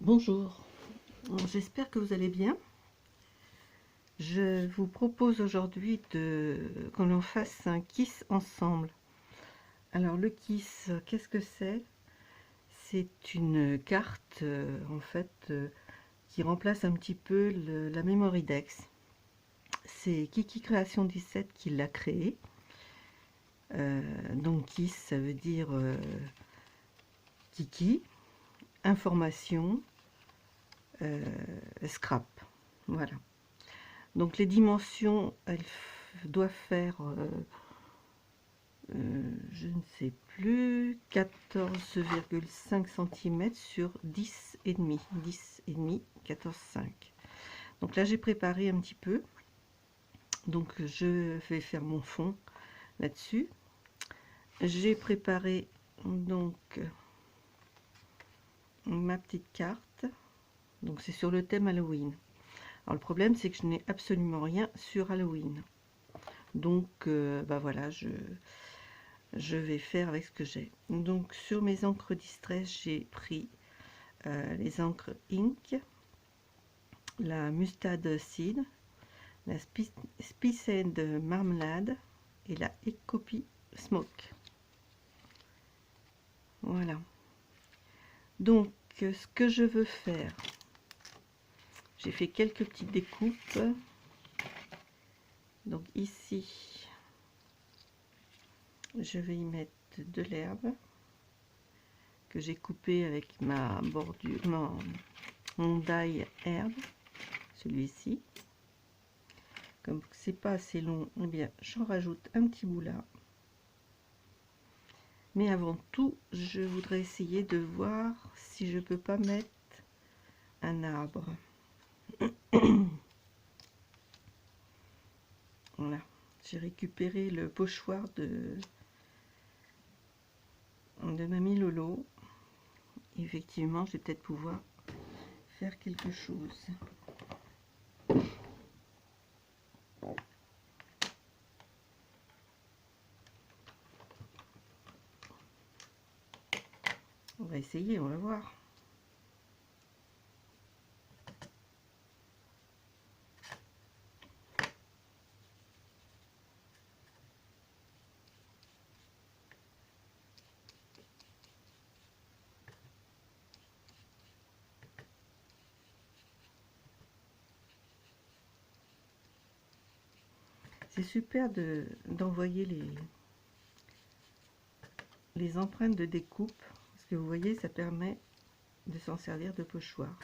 Bonjour, j'espère que vous allez bien. Je vous propose aujourd'hui qu'on en fasse un kiss ensemble. Alors le kiss, qu'est-ce que c'est? C'est une carte en fait qui remplace un petit peu la Memory Dex. C'est Kiki Création 17 qui l'a créé. Donc kiss, ça veut dire Kiki, information, scrap. Voilà. Donc les dimensions, elles doivent faire, je ne sais plus, 14,5 cm sur 10,5. 10,5, 14,5. Donc là j'ai préparé un petit peu. Donc je vais faire mon fond là-dessus. J'ai préparé donc ma petite carte. Donc c'est sur le thème Halloween. Alors le problème c'est que je n'ai absolument rien sur Halloween. Donc bah voilà, je vais faire avec ce que j'ai. Donc sur mes encres Distress, j'ai pris les encres Ink, la Mustard Seed, la Spiced Marmelade et la Ecopy Smoke. Voilà. Donc ce que je veux faire, j'ai fait quelques petites découpes. Donc ici, je vais y mettre de l'herbe que j'ai coupé avec ma bordure, mon die herbe, celui-ci. Comme c'est pas assez long, eh bien j'en rajoute un petit bout là. Mais avant tout, je voudrais essayer de voir si je peux pas mettre un arbre. Voilà, j'ai récupéré le pochoir de Mamie Lolo. Effectivement, je vais peut-être pouvoir faire quelque chose. On va essayer, on va voir. C'est super d'envoyer les empreintes de découpe, parce que vous voyez, ça permet de s'en servir de pochoir.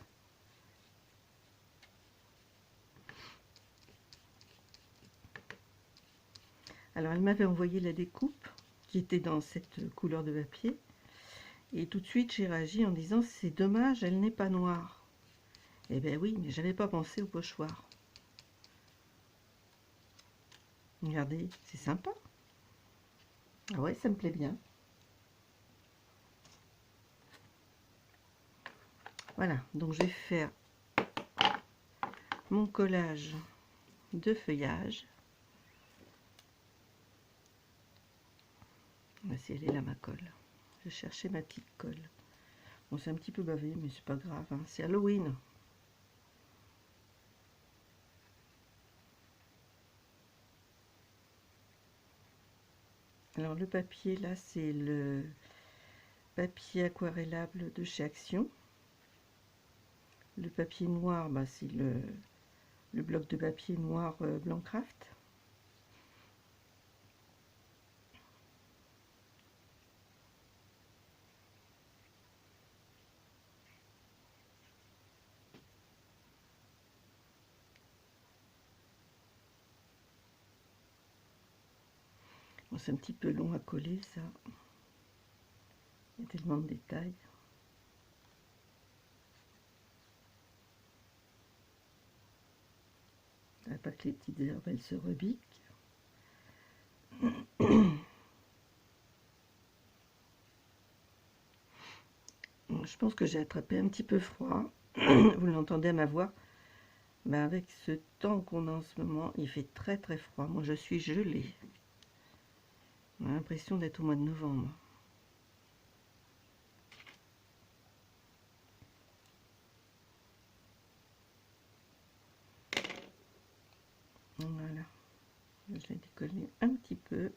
Alors elle m'avait envoyé la découpe qui était dans cette couleur de papier, et tout de suite j'ai réagi en disant c'est dommage, elle n'est pas noire. Eh bien oui, mais j'avais pas pensé au pochoir. Regardez, c'est sympa. Ah ouais, ça me plaît bien. Voilà, donc je vais faire mon collage de feuillage. Si elle est là ma colle. Je cherchais ma petite colle. Bon, c'est un petit peu bavé, mais c'est pas grave, hein. C'est Halloween. Alors le papier là, c'est le papier aquarellable de chez Action. Le papier noir, bah, c'est le bloc de papier noir Blancraft. Bon, c'est un petit peu long à coller ça. Il y a tellement de détails. Pas que les petites herbes elles se rebiquent. Je pense que j'ai attrapé un petit peu froid. Vous l'entendez à ma voix. Mais avec ce temps qu'on a en ce moment, il fait très très froid. Moi je suis gelée. On a l'impression d'être au mois de novembre. je l'ai décollé un petit peu.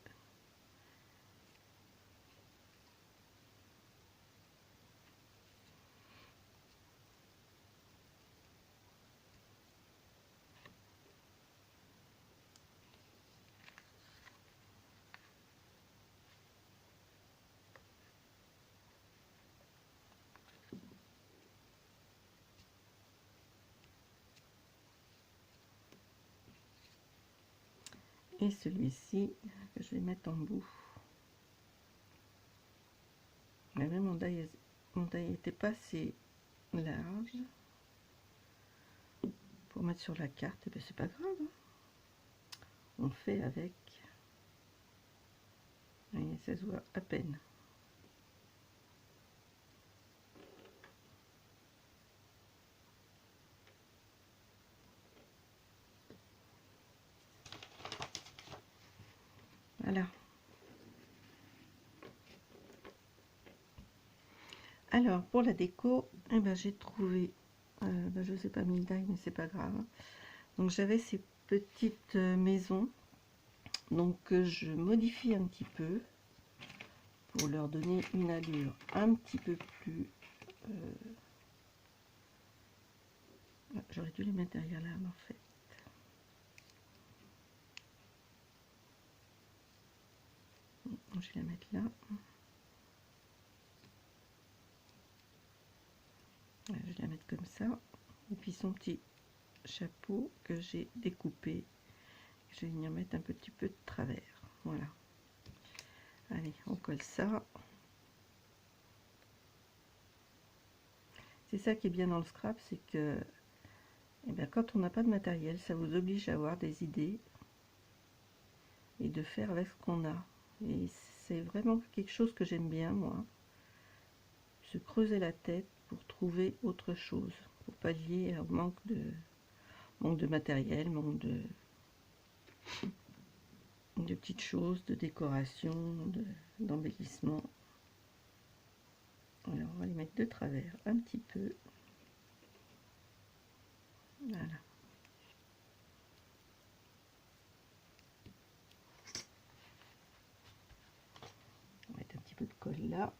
Et celui-ci que je vais mettre en bout. Mais même mon taille n'était pas assez large pour mettre sur la carte. Et bien c'est pas grave, hein. On fait avec. Et ça se voit à peine. Voilà. Alors pour la déco, eh ben, j'ai trouvé, je sais pas mille tailles, mais c'est pas grave. Donc j'avais ces petites maisons, donc je modifie un petit peu pour leur donner une allure un petit peu plus. J'aurais dû les mettre derrière l'arbre en fait. Je vais la mettre là. Voilà, je vais la mettre comme ça. Et puis son petit chapeau que j'ai découpé, je vais venir mettre un petit peu de travers. Voilà. Allez, on colle ça. C'est ça qui est bien dans le scrap, c'est que eh bien, quand on n'a pas de matériel, ça vous oblige à avoir des idées et de faire avec ce qu'on a. Et c'est vraiment quelque chose que j'aime bien, moi. Se creuser la tête pour trouver autre chose, pour pallier au manque de matériel, manque de petites choses, de décoration, d'embellissement. Alors on va les mettre de travers un petit peu. Voilà. On va mettre un petit peu de colle là.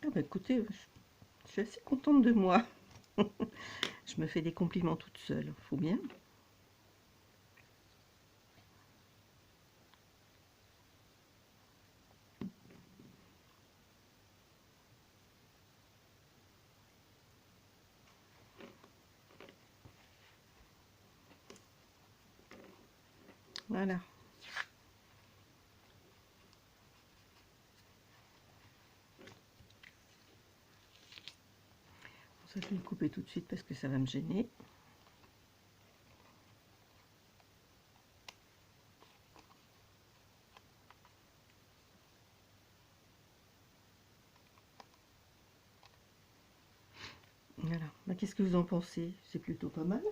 Ah bah écoutez, je suis assez contente de moi. Je me fais des compliments toute seule, faut bien. Voilà. Ça, je vais le couper tout de suite parce que ça va me gêner. Voilà. Bah, qu'est-ce que vous en pensez? C'est plutôt pas mal.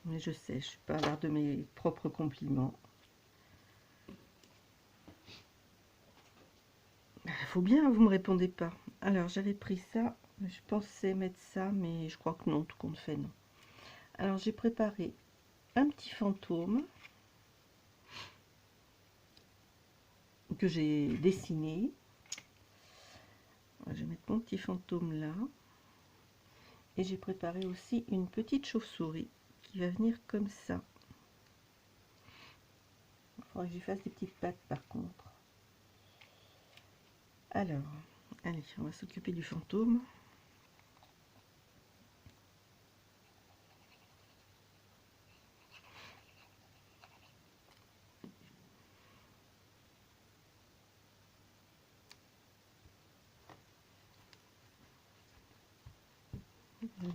Mais je sais, je suis pas à l'art de mes propres compliments. Faut bien, vous me répondez pas. Alors j'avais pris ça, je pensais mettre ça, mais je crois que non, tout compte fait non. Alors j'ai préparé un petit fantôme que j'ai dessiné. Je vais mettre mon petit fantôme là. Et j'ai préparé aussi une petite chauve-souris qui va venir comme ça. Il faudra que j'y fasse des petites pattes par contre. Alors, allez, on va s'occuper du fantôme.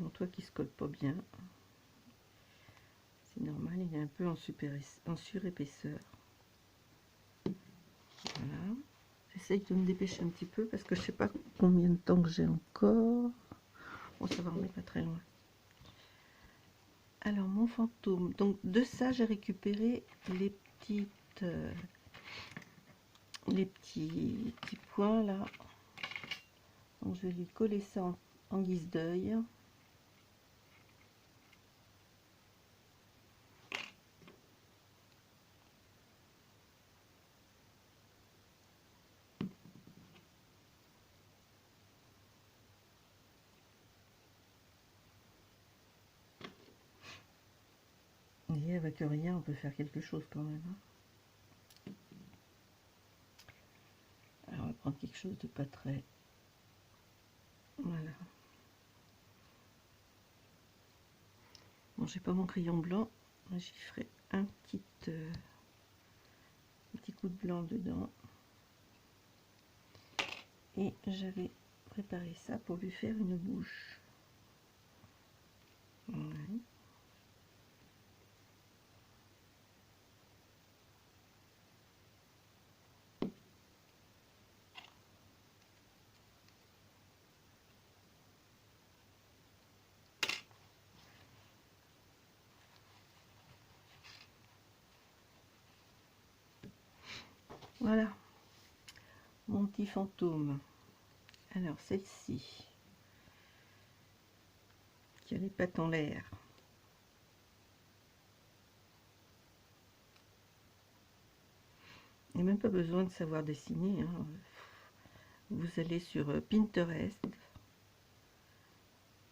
Mon toit qui se colle pas bien. C'est normal, il est un peu en surépaisseur. Voilà. J'essaye de me dépêcher un petit peu parce que je sais pas combien de temps que j'ai encore. Bon, ça va, on n'est pas très loin. Alors, mon fantôme. Donc, de ça, j'ai récupéré les petites... les petits points là. Donc, je vais lui coller ça en guise d'œil. Et avec rien, on peut faire quelque chose quand même. Alors, on va prendre quelque chose de pas très... Voilà. Bon, j'ai pas mon crayon blanc. J'y ferai un petit coup de blanc dedans. Et j'avais préparé ça pour lui faire une bouche. Ouais. Voilà, mon petit fantôme. Alors celle-ci, qui a les pattes en l'air. Il n'y a même pas besoin de savoir dessiner, hein. Vous allez sur Pinterest,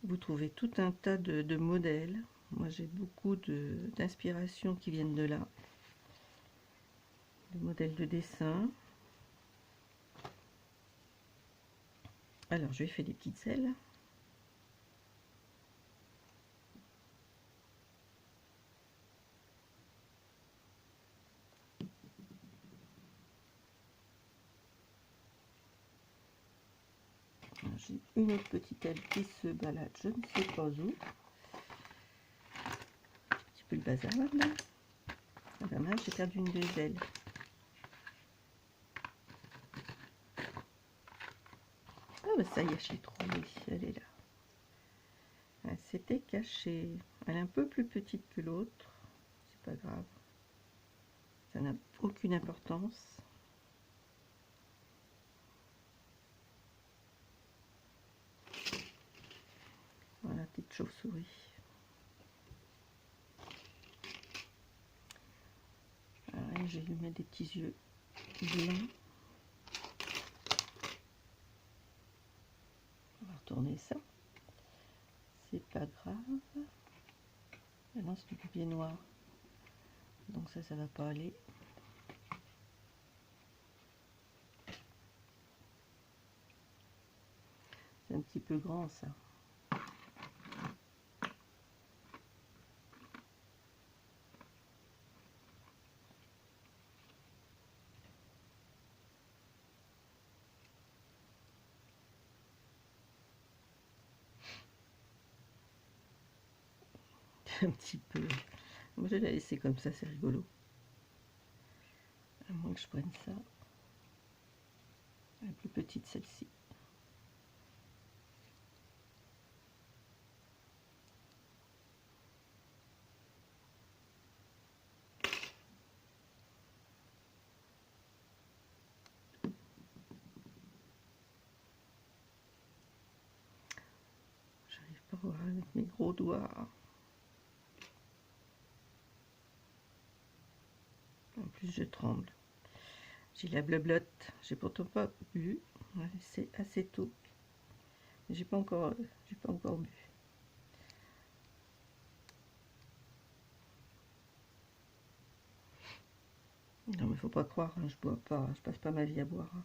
vous trouvez tout un tas de modèles. Moi j'ai beaucoup d'inspirations qui viennent de là. De modèles de dessin. Alors je lui ai fait des petites ailes. J'ai une autre petite aile qui se balade, je ne sais pas où. Un petit peu le bazar là. Ah ben là, j'ai perdu une des ailes. Ah ben ça y est, je l'ai trouvée, elle est là. Elle s'était cachée. Elle est un peu plus petite que l'autre. C'est pas grave. Ça n'a aucune importance. Voilà, petite chauve-souris. Je vais lui mettre des petits yeux blancs. On va retourner ça. C'est pas grave. Ah non, c'est du papier noir. Donc ça va pas aller. C'est un petit peu grand ça. Un petit peu. Moi je vais la laisser comme ça, c'est rigolo. À moins que je prenne ça. La plus petite, celle-ci. J'arrive pas à voir avec mes gros doigts. En plus je tremble. J'ai la blablote. J'ai pourtant pas bu. Ouais, c'est assez tôt. J'ai pas encore bu. Non mais faut pas croire, hein, je bois pas, je passe pas ma vie à boire. Hein.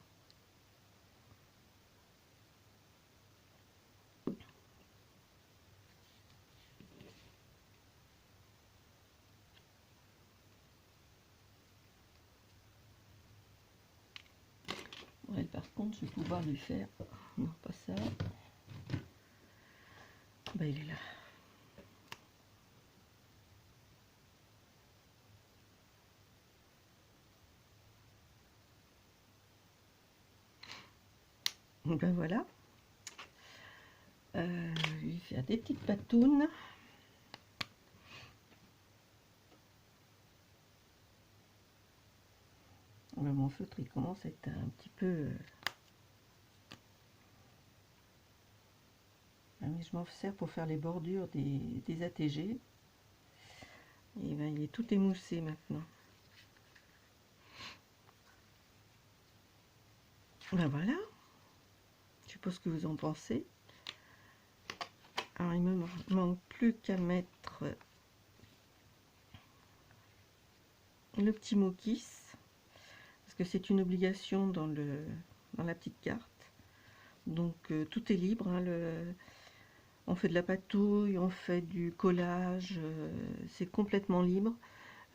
Ouais, par contre, je vais pouvoir lui faire. Non, pas ça. Bah, il est là. Ben voilà. Lui faire des petites patounes. Ben, mon feutre il commence à être un petit peu Mais je m'en sers pour faire les bordures des ATG. Et ben, il est tout émoussé maintenant. Ben voilà. Je sais pas ce que vous en pensez. Alors il me manque plus qu'à mettre le petit mot Kiss, parce que c'est une obligation dans la petite carte. Donc tout est libre, hein, on fait de la patouille, on fait du collage, c'est complètement libre.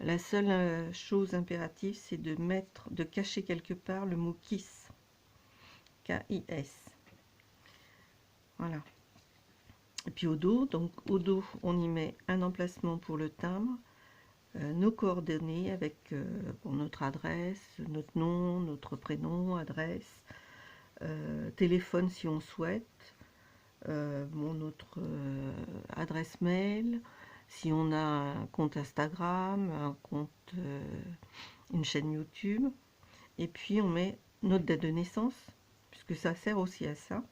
La seule chose impérative, c'est de cacher quelque part le mot Kiss, K-I-S. Voilà. Et puis au dos, on y met un emplacement pour le timbre, nos coordonnées avec bon, notre adresse, notre nom, notre prénom, adresse, téléphone si on souhaite, notre adresse mail, si on a un compte Instagram, un compte, une chaîne YouTube, et puis on met notre date de naissance, puisque ça sert aussi à ça,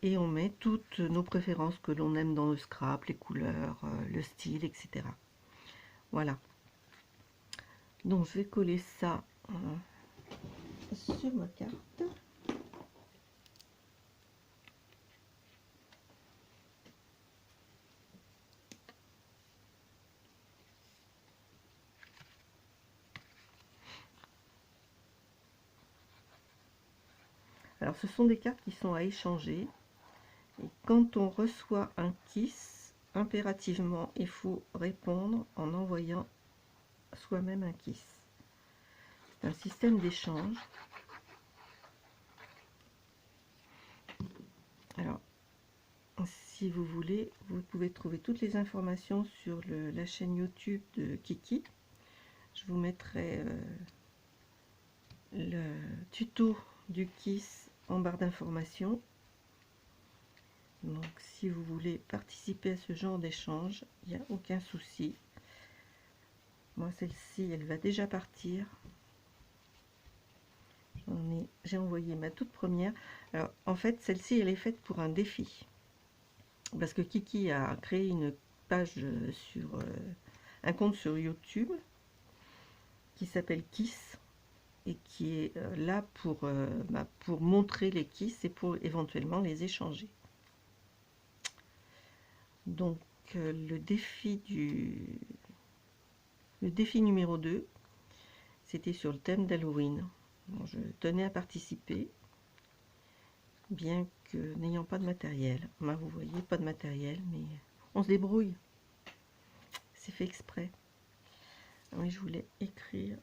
et on met toutes nos préférences que l'on aime dans le scrap, les couleurs, le style, etc. Voilà. Donc je vais coller ça sur ma carte. Alors ce sont des cartes qui sont à échanger. Et quand on reçoit un kiss, impérativement, il faut répondre en envoyant soi-même un kiss. C'est un système d'échange. Alors, si vous voulez, vous pouvez trouver toutes les informations sur la chaîne YouTube de Kiki. Je vous mettrai le tuto du kiss en barre d'informations. Donc si vous voulez participer à ce genre d'échange, il n'y a aucun souci. Moi celle-ci, elle va déjà partir. J'ai envoyé ma toute première. Alors en fait, celle-ci, elle est faite pour un défi. Parce que Kiki a créé une page sur un compte sur YouTube qui s'appelle Kiss et qui est là pour montrer les kiss et pour éventuellement les échanger. Donc le défi numéro 2, c'était sur le thème d'Halloween. Bon, je tenais à participer, bien que n'ayant pas de matériel. Bah, vous voyez, pas de matériel, mais on se débrouille. C'est fait exprès. Oui, je voulais écrire.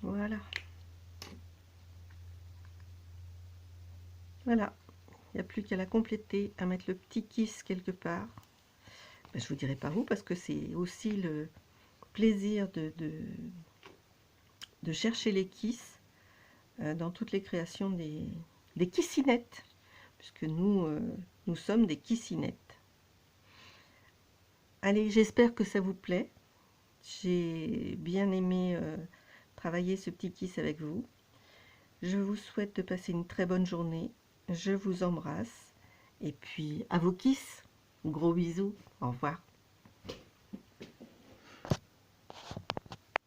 Voilà. Voilà. Il n'y a plus qu'à la compléter, à mettre le petit kiss quelque part. Ben, je vous dirai pas où, parce que c'est aussi le plaisir de chercher les kiss dans toutes les créations des kissinettes, puisque nous sommes des kissinettes. Allez, j'espère que ça vous plaît. J'ai bien aimé travailler ce petit kiss avec vous. Je vous souhaite de passer une très bonne journée. Je vous embrasse. Et puis, à vos kiss. Gros bisous. Au revoir.